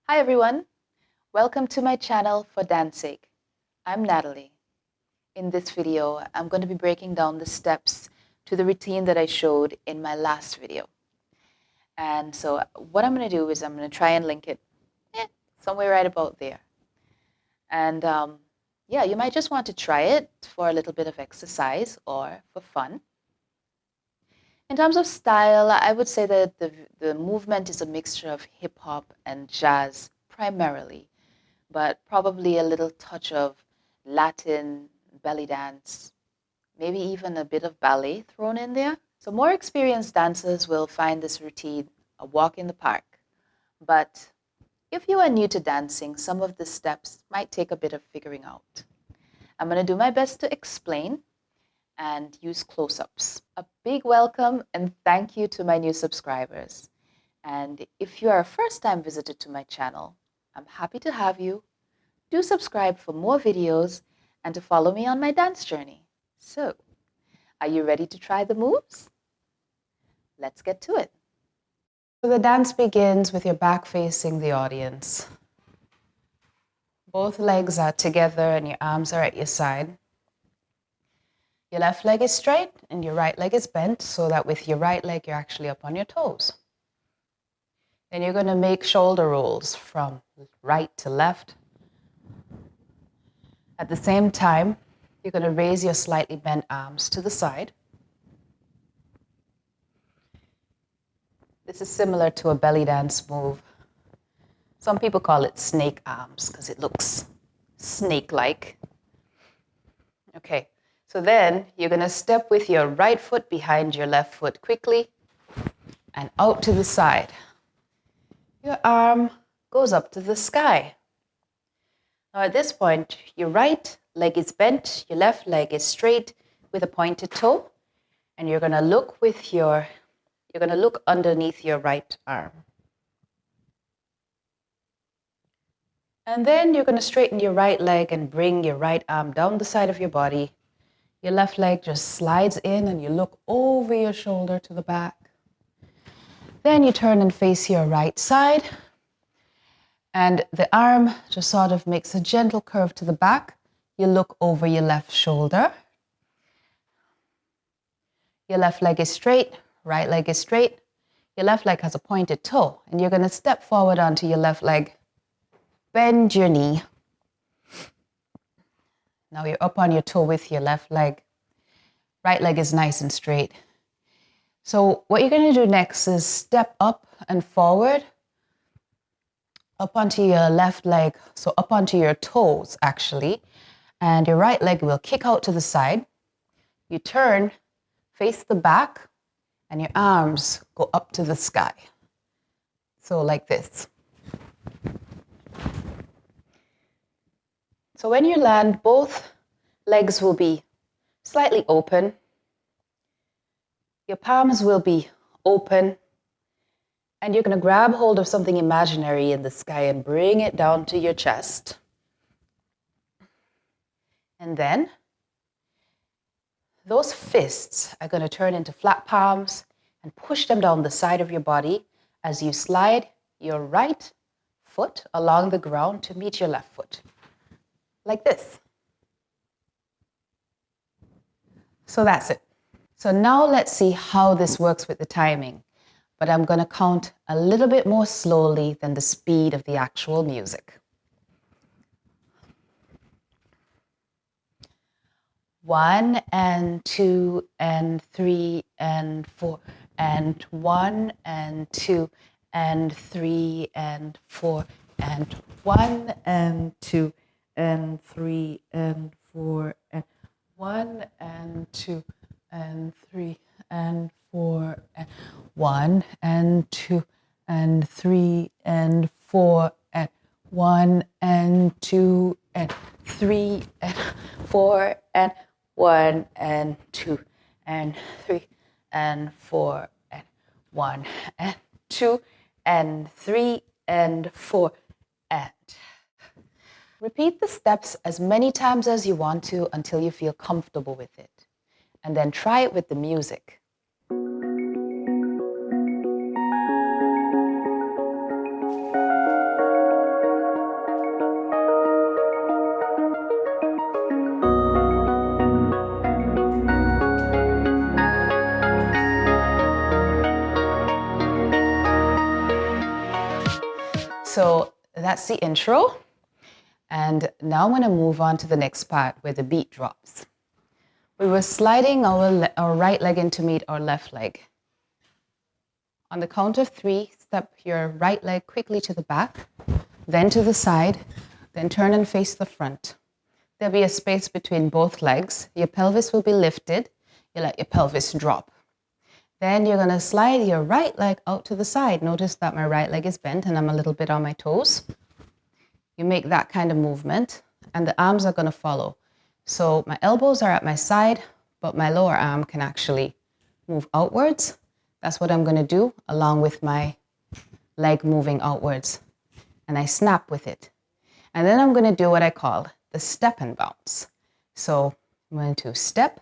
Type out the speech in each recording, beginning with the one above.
Hi everyone, welcome to my channel for dancing. I'm Natalie. In this video, I'm going to be breaking down the steps to the routine that I showed in my last video. And so what I'm going to do is I'm going to try and link it somewhere right about there. And yeah, you might just want to try it for a little bit of exercise or for fun. In terms of style, I would say that the movement is a mixture of hip hop and jazz primarily, but probably a little touch of Latin, belly dance, maybe even a bit of ballet thrown in there. So more experienced dancers will find this routine a walk in the park. But if you are new to dancing, some of the steps might take a bit of figuring out. I'm going to do my best to explain and use close-ups. A big welcome and thank you to my new subscribers. And if you are a first-time visitor to my channel, I'm happy to have you. Do subscribe for more videos and to follow me on my dance journey. So, are you ready to try the moves? Let's get to it. So the dance begins with your back facing the audience. Both legs are together and your arms are at your side. Your left leg is straight and your right leg is bent so that with your right leg you're actually up on your toes. Then you're going to make shoulder rolls from right to left. At the same time, you're going to raise your slightly bent arms to the side. This is similar to a belly dance move. Some people call it snake arms because it looks snake-like. Okay, so then you're going to step with your right foot behind your left foot quickly and out to the side. Your arm goes up to the sky. Now at this point, your right leg is bent, your left leg is straight with a pointed toe, and you're going to look underneath your right arm. And then you're going to straighten your right leg and bring your right arm down the side of your body. Your left leg just slides in and you look over your shoulder to the back. Then you turn and face your right side. And the arm just sort of makes a gentle curve to the back. You look over your left shoulder. Your left leg is straight, right leg is straight. Your left leg has a pointed toe, and you're going to step forward onto your left leg. Bend your knee. Now you're up on your toe with your left leg. Right leg is nice and straight. So what you're going to do next is step up and forward, up onto your left leg, so up onto your toes actually, and your right leg will kick out to the side. You turn, face the back, and your arms go up to the sky. So like this. So when you land, both legs will be slightly open. Your palms will be open. And you're going to grab hold of something imaginary in the sky and bring it down to your chest. And then those fists are going to turn into flat palms and push them down the side of your body as you slide your right foot along the ground to meet your left foot. Like this. So that's it. So now let's see how this works with the timing. But I'm going to count a little bit more slowly than the speed of the actual music. 1 and 2 and 3 and 4 and 1 and 2 and 3 and 4 and 1 and 2 and 3 and 4 and 1 and 2 and 3 and 4 and 1 and 2 and 3 and 4 and 1 and 2 and 3 and 4 and 1 and 2 and 3 and 4 and 1 and 2 and 3 and 4 and. Repeat the steps as many times as you want to until you feel comfortable with it. And then try it with the music. so that's the intro. And now I'm going to move on to the next part where the beat drops. We were sliding our right leg in to meet our left leg. On the count of 3, step your right leg quickly to the back, then to the side, then turn and face the front. There'll be a space between both legs. Your pelvis will be lifted. You let your pelvis drop. Then you're going to slide your right leg out to the side. Notice that my right leg is bent and I'm a little bit on my toes. You make that kind of movement and the arms are going to follow. So my elbows are at my side, but my lower arm can actually move outwards. That's what I'm going to do along with my leg moving outwards. And I snap with it. And then I'm going to do what I call the step and bounce. So I'm going to step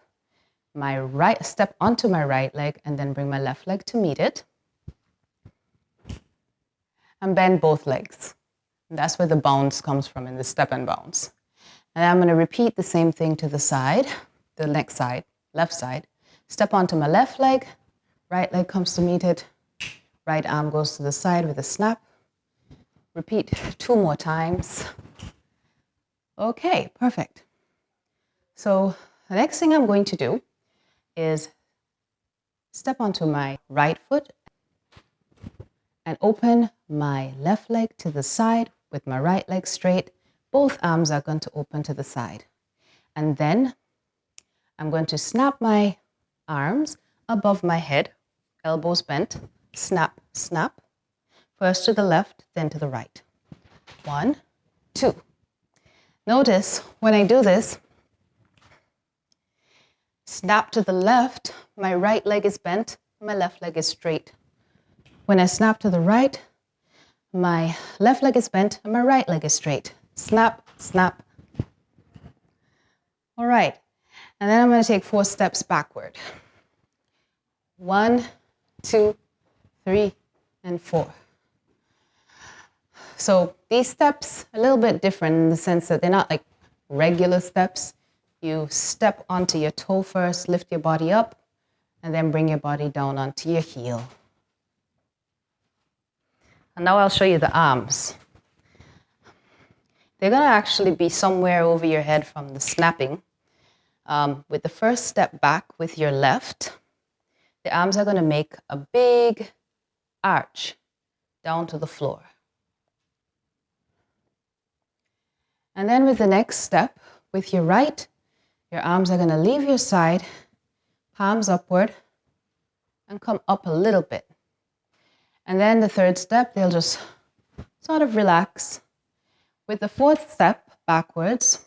onto my right leg and then bring my left leg to meet it. And bend both legs. And that's where the bounce comes from in the step and bounce. And I'm going to repeat the same thing to the side, the next side, left side. Step onto my left leg, right leg comes to meet it, right arm goes to the side with a snap. Repeat 2 more times. Okay, perfect. So the next thing I'm going to do is step onto my right foot and open my left leg to the side with my right leg straight. Both arms are going to open to the side. And then I'm going to snap my arms above my head, elbows bent, snap, snap. First to the left, then to the right. 1, 2. Notice when I do this, snap to the left, my right leg is bent, my left leg is straight. When I snap to the right, my left leg is bent and my right leg is straight. Snap, snap. All right. And then I'm going to take 4 steps backward. 1, 2, 3, and 4. So these steps are a little bit different in the sense that they're not like regular steps. You step onto your toe first, lift your body up, and then bring your body down onto your heel. And now I'll show you the arms. They're going to actually be somewhere over your head from the snapping. With the first step back with your left, the arms are going to make a big arch down to the floor. And then with the next step, with your right, your arms are going to leave your side, palms upward, and come up a little bit. And then the third step, they'll just sort of relax. With the fourth step backwards,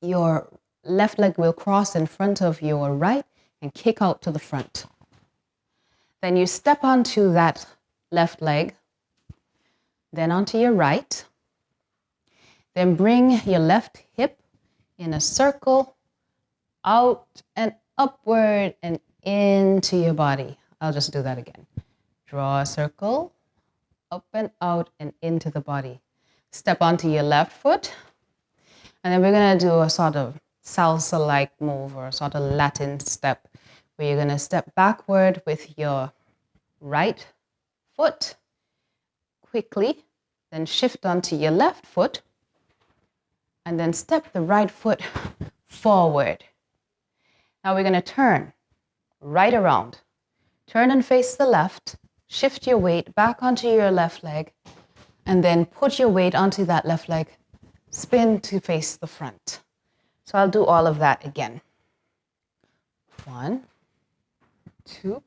your left leg will cross in front of your right and kick out to the front. Then you step onto that left leg, then onto your right. Then bring your left hip in a circle out and upward and into your body. I'll just do that again. Draw a circle, up and out and into the body. Step onto your left foot. And then we're going to do a sort of salsa-like move or a sort of Latin step where you're going to step backward with your right foot quickly, then shift onto your left foot, and then step the right foot forward. Now we're going to turn right around. Turn and face the left, shift your weight back onto your left leg, and then put your weight onto that left leg, spin to face the front. So I'll do all of that again. 1, 2.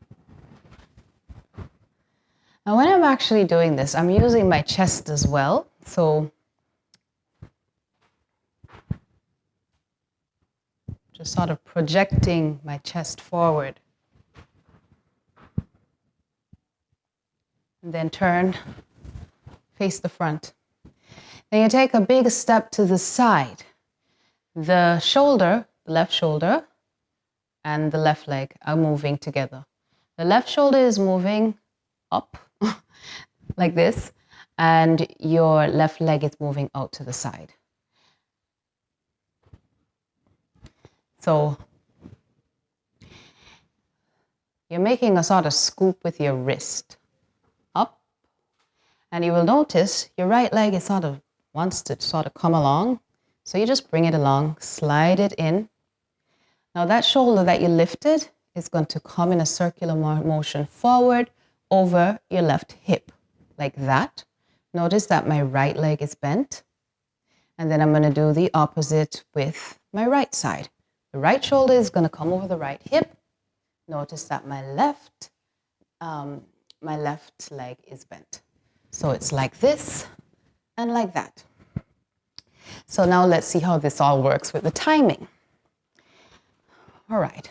Now when I'm actually doing this, I'm using my chest as well. So just sort of projecting my chest forward. And then turn, face the front. Then you take a big step to the side. The shoulder, the left shoulder, and the left leg are moving together. The left shoulder is moving up like this, and your left leg is moving out to the side. So you're making a sort of scoop with your wrist up, And you will notice your right leg is wants to come along. So you just bring it along, slide it in. Now that shoulder that you lifted is going to come in a circular motion forward over your left hip, like that. Notice that my right leg is bent. And then I'm going to do the opposite with my right side. The right shoulder is going to come over the right hip. Notice that my left leg is bent. So it's like this and like that. So now let's see how this all works with the timing. All right.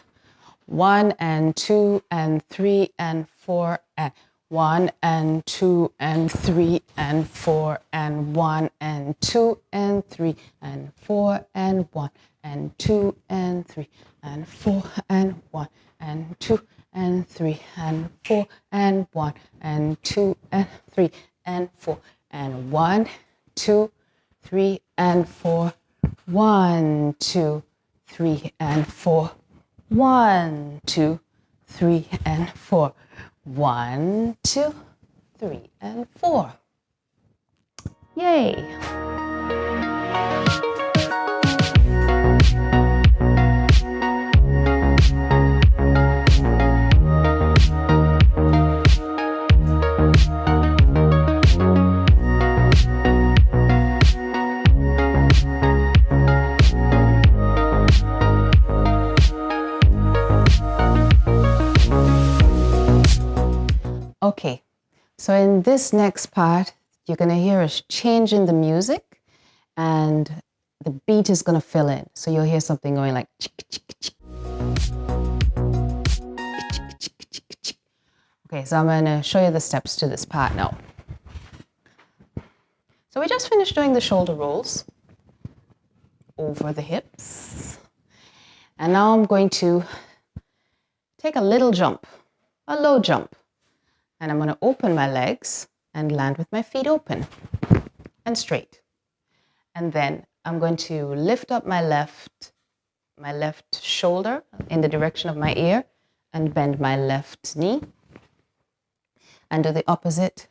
1 and 2 and 3 and 4 and 1 and 2 and 3 and 4 and 1 and 2 and 3 and 4 and 1 and 2 and 3 and 4 and 1 and 2 and 3 and 4 and 1 and 2 and 3 and 4 and 1, 2, 3 and 4, 1, 2, 3 and 4, 1, 2, 3 and 4, 1, 2, 3 and 4. Yay! Okay, so in this next part, you're going to hear a change in the music and the beat is going to fill in. So you'll hear something going like chick, chick, chick. Okay, so I'm going to show you the steps to this part now. So we just finished doing the shoulder rolls over the hips. And now I'm going to take a little jump, a low jump. And I'm going to open my legs and land with my feet open and straight. And then I'm going to lift up my left shoulder in the direction of my ear and bend my left knee and do the opposite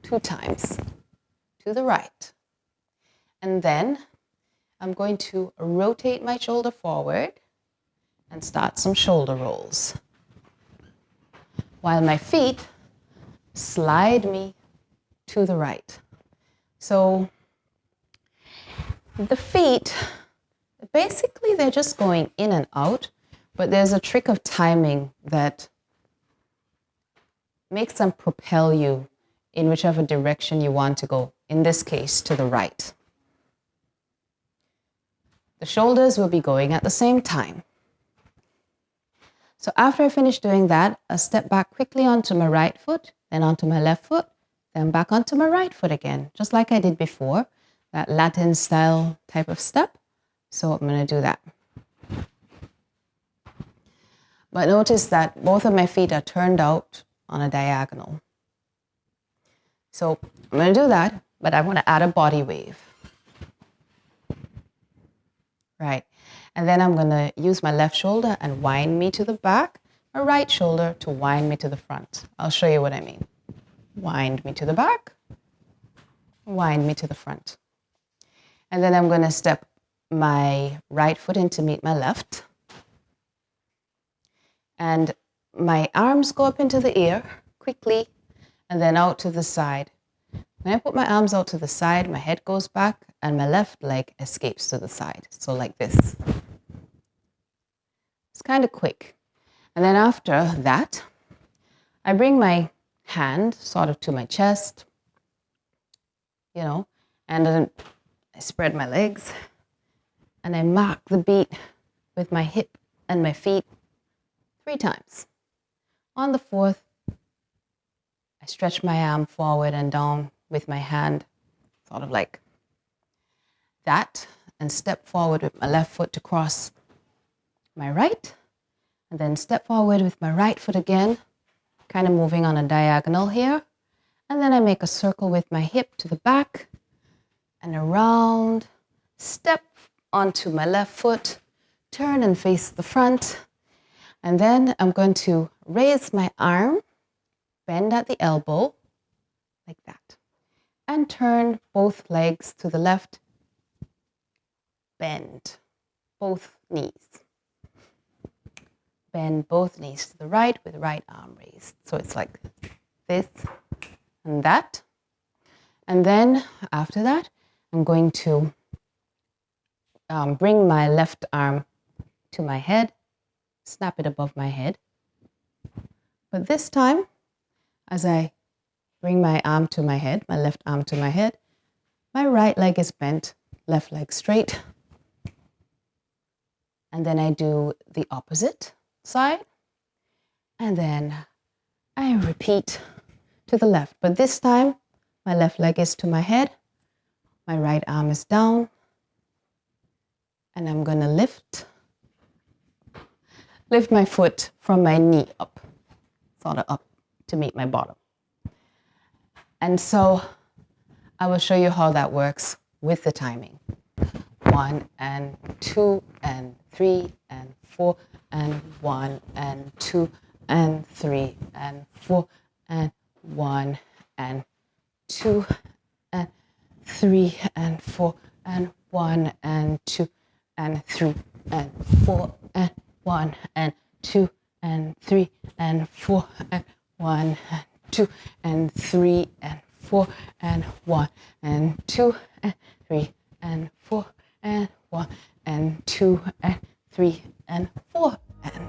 2 times to the right. And then I'm going to rotate my shoulder forward and start some shoulder rolls, while my feet slide me to the right. So the feet, basically they're just going in and out, but there's a trick of timing that makes them propel you in whichever direction you want to go, in this case to the right. The shoulders will be going at the same time. So after I finish doing that, I'll step back quickly onto my right foot, then onto my left foot, then back onto my right foot again, just like I did before, that Latin style type of step. So I'm going to do that. But notice that both of my feet are turned out on a diagonal. So I'm going to do that, but I want to add a body wave. Right. And then I'm going to use my left shoulder and wind me to the back, my right shoulder to wind me to the front. I'll show you what I mean. Wind me to the back, wind me to the front. And then I'm going to step my right foot in to meet my left. And my arms go up into the air quickly and then out to the side. When I put my arms out to the side, my head goes back and my left leg escapes to the side. So like this. It's kind of quick. And then after that, I bring my hand sort of to my chest, and then I spread my legs and I mark the beat with my hip and my feet 3 times. On the 4th, I stretch my arm forward and down with my hand, sort of like that, and step forward with my left foot to cross my right, and then step forward with my right foot again, kind of moving on a diagonal here, and then I make a circle with my hip to the back and around, step onto my left foot, turn and face the front, and then I'm going to raise my arm, bend at the elbow, like that. And turn both legs to the left. Bend both knees. Bend both knees to the right with right arm raised. So it's like this and that. And then after that, I'm going to bring my left arm to my head, snap it above my head. But this time, as I bring my arm to my head, my left arm to my head, my right leg is bent, left leg straight. And then I do the opposite side. And then I repeat to the left. But this time, my left leg is to my head, my right arm is down, and I'm going to lift my foot from my knee up, sort of up to meet my bottom. And so I will show you how that works with the timing. 1 and 2 and 3 and 4 and 1 and 2 and 3 and 4 and 1 and 2 and 3 and 4 and 1 and 2 and 3 and 4 and 1 and 2 and 3 and 4 and 1 and 2 and 3 and 4 and 1 and 2 and 3 and 4 and 1 and 2 and 3 and 4 and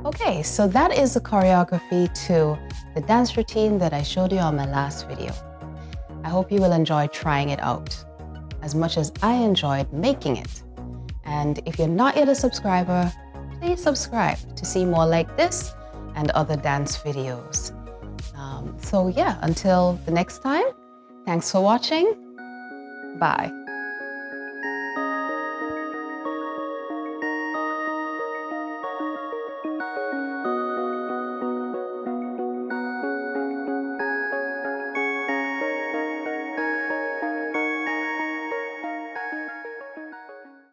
Okay, so that is the choreography to the dance routine that I showed you on my last video. I hope you will enjoy trying it out as much as I enjoyed making it. And if you're not yet a subscriber, please subscribe to see more like this and other dance videos. So yeah, until the next time, thanks for watching. Bye.